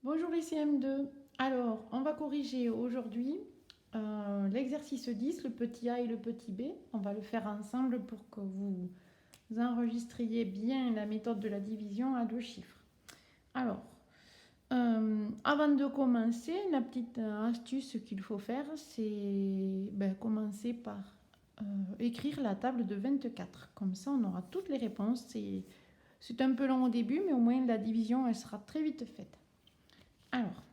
Bonjour les CM2. Alors, on va corriger aujourd'hui l'exercice 10, le petit a et le petit b. On va le faire ensemble pour que vous enregistriez bien la méthode de la division à deux chiffres. Alors, avant de commencer, la petite astuce qu'il faut faire, c'est commencer par écrire la table de 24. Comme ça, on aura toutes les réponses. C'est un peu long au début, mais au moins la division, elle sera très vite faite. Alors,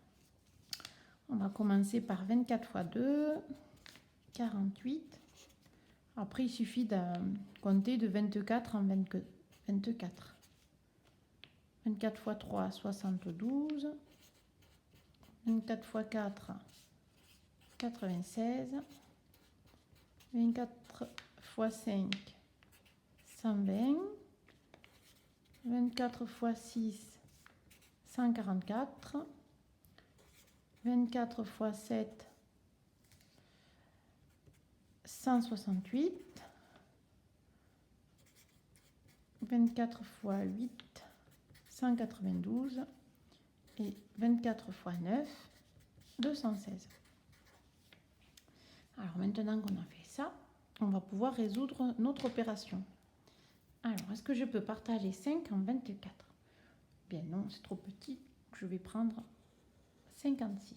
on va commencer par 24 fois 2, 48. Après, il suffit de compter de 24 en 24. 24 fois 3, 72. 24 fois 4, 96. 24 fois 5, 120. 24 fois 6, 144. 24 fois 7, 168. 24 fois 8, 192. Et 24 fois 9, 216. Alors maintenant qu'on a fait ça, on va pouvoir résoudre notre opération. Alors, est-ce que je peux partager 5 en 24? Bien non, c'est trop petit. Je vais prendre 56.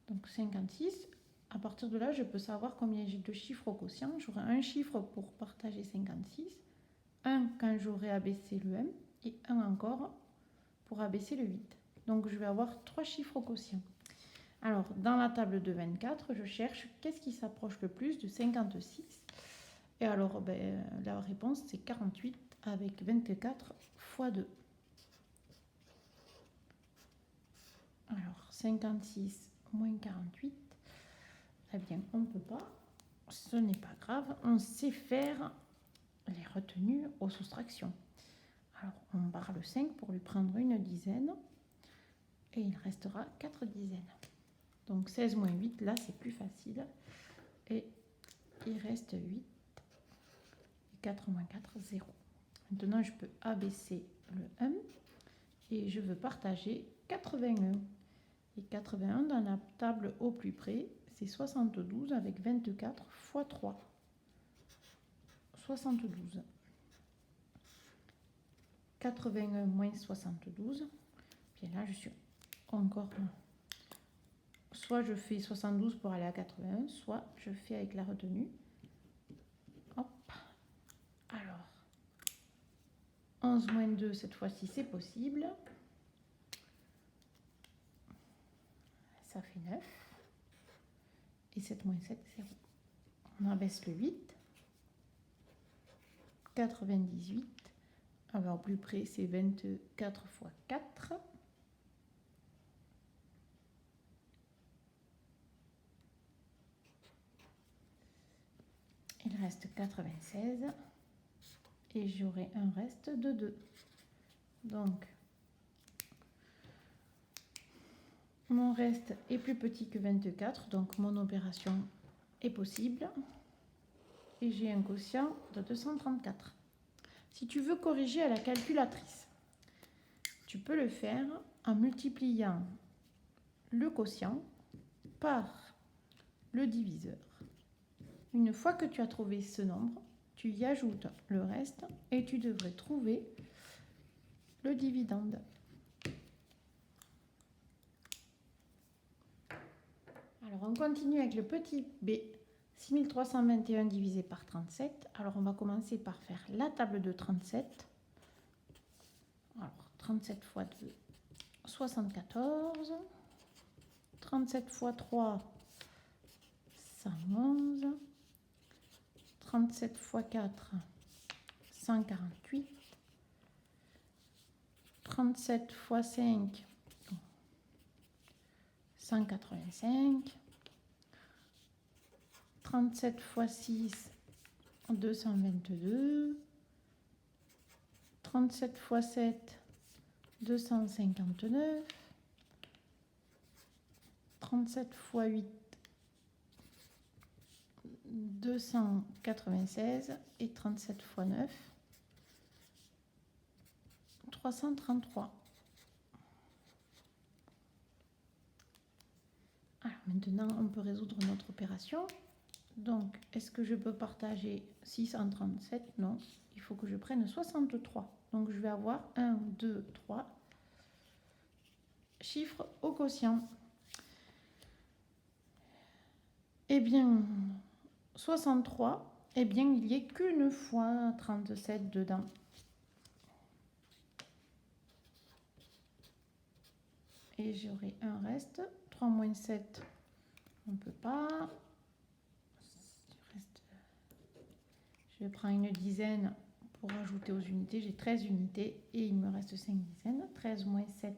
Donc 56, à partir de là, je peux savoir combien j'ai de chiffres au quotient. J'aurai un chiffre pour partager 56, un quand j'aurai abaissé le m, et un encore pour abaisser le 8. Donc je vais avoir 3 chiffres au quotient. Alors, dans la table de 24, je cherche qu'est-ce qui s'approche le plus de 56. Et alors, la réponse, c'est 48 avec 24 fois 2. Alors, 56 moins 48, eh bien, on ne peut pas. Ce n'est pas grave, on sait faire les retenues aux soustractions. Alors, on barre le 5 pour lui prendre une dizaine. Et il restera 4 dizaines. Donc 16 moins 8, là c'est plus facile. Et il reste 8. Et 4 moins 4, 0. Maintenant je peux abaisser le 1. Et je veux partager 81. Et 81 dans la table au plus près, c'est 72 avec 24 fois 3. 72. 81 moins 72. Bien là je suis encore... Soit je fais 72 pour aller à 81, soit je fais avec la retenue. Hop. Alors, 11 moins 2, cette fois-ci, c'est possible. Ça fait 9. Et 7 moins 7, 0. On abaisse le 8. 98. Alors, au plus près, c'est 24 fois 4. Il reste 96. Et j'aurai un reste de 2. Donc, mon reste est plus petit que 24. Donc, mon opération est possible. Et j'ai un quotient de 234. Si tu veux corriger à la calculatrice, tu peux le faire en multipliant le quotient par le diviseur. Une fois que tu as trouvé ce nombre, tu y ajoutes le reste et tu devrais trouver le dividende. Alors on continue avec le petit b. 6321 divisé par 37. Alors on va commencer par faire la table de 37. Alors 37 fois 2, 74. 37 fois 3, 111. 37 fois 4, 148. 37 fois 5, 185. 37 fois 6, 222. 37 fois 7, 259. 37 fois 8, 296. Et 37 fois 9, 333. Alors maintenant, on peut résoudre notre opération. Donc, est-ce que je peux partager 6 en 37? Non, il faut que je prenne 63. Donc, je vais avoir 1, 2, 3 chiffres au quotient. Eh bien, 63, eh bien, il n'y a qu'une fois 37 dedans. Et j'aurai un reste. 3 moins 7, on ne peut pas. Je prends une dizaine pour ajouter aux unités. J'ai 13 unités et il me reste 5 dizaines. 13 moins 7,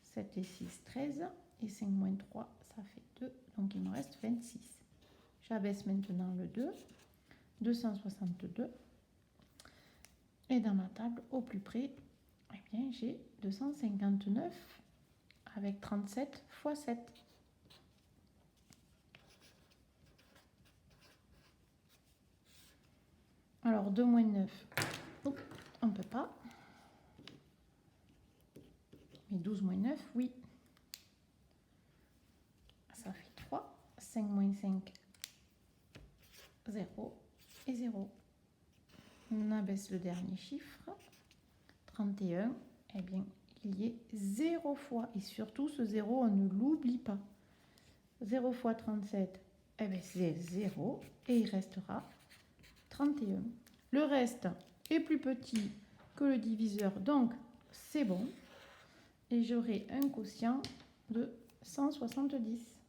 7 et 6, 13. Et 5 moins 3, ça fait 2. Donc il me reste 26. J'abaisse maintenant le 2. 262. Et dans ma table, au plus près, eh bien, j'ai 259 avec 37 fois 7. Alors, 2 moins 9, on ne peut pas. Mais 12 moins 9, oui. Ça fait 3. 5 moins 5, 0 et 0. On abaisse le dernier chiffre. 31, eh bien, il y est 0 fois. Et surtout, ce 0, on ne l'oublie pas. 0 fois 37, eh bien, c'est 0. Et il restera 31. Le reste est plus petit que le diviseur, donc c'est bon. Et j'aurai un quotient de 170.